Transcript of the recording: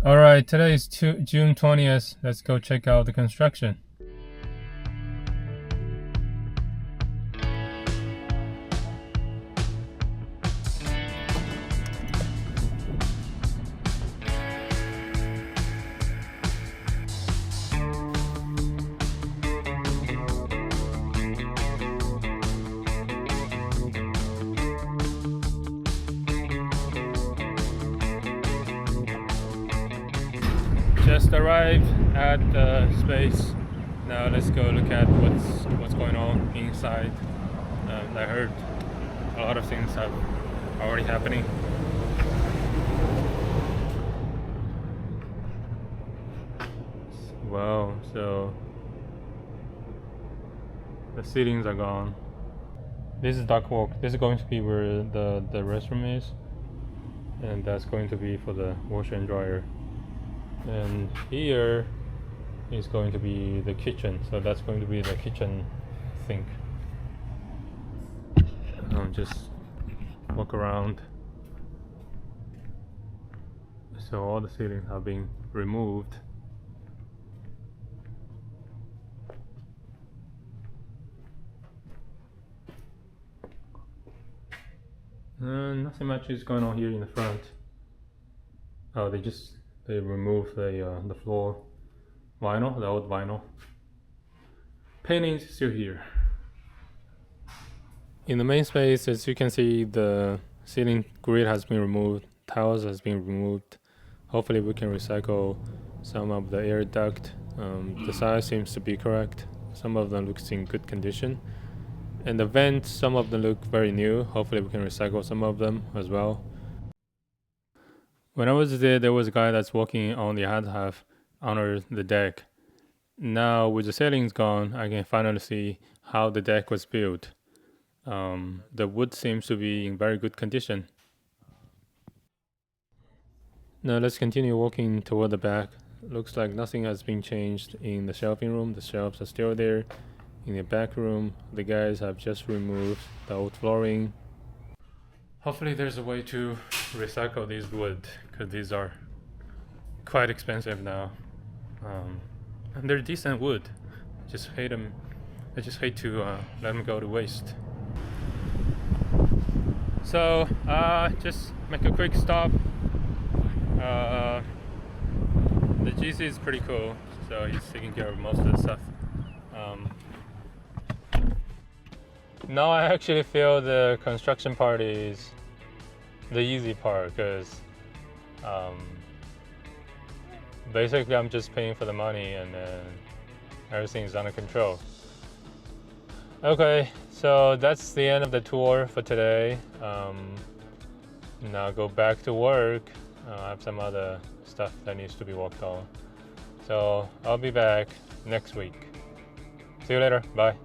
Alright, today is June 20th. Let's go check out the construction. Just arrived at the space. Now let's go look at what's going on inside. I heard a lot of things are already happening. Wow, so the ceilings are gone. This is ductwork. This is going to be where the restroom is, and that's going to be for the washer and dryer. And here is going to be the kitchen, so that's going to be the kitchen sink. Just walk around. So all the ceilings have been removed. Nothing much is going on here in the front. Oh, they removed the floor vinyl, the old vinyl. Painting is still here. In the main space, as you can see, the ceiling grid has been removed, tiles has been removed. Hopefully we can recycle some of the air duct. The size seems to be correct. Some of them looks in good condition. And the vents, some of them look very new. Hopefully we can recycle some of them as well. When I was there was a guy that's walking on the other half under the deck. Now with the ceilings gone, I can finally see how the deck was built. The wood seems to be in very good condition. Now let's continue walking toward the back. Looks like nothing has been changed in the shelving room. The shelves are still there. In the back room, the guys have just removed the old flooring. Hopefully there's a way to recycle these wood, because these are quite expensive now. And they're decent wood. Just hate them. I just hate to let them go to waste. So just make a quick stop. The GC is pretty cool, so he's taking care of most of the stuff. Now I actually feel the construction part is the easy part, because basically I'm just paying for the money and then everything's under control. Okay, so that's the end of the tour for today. Now go back to work. I have some other stuff that needs to be worked on. So I'll be back next week. See you later. Bye.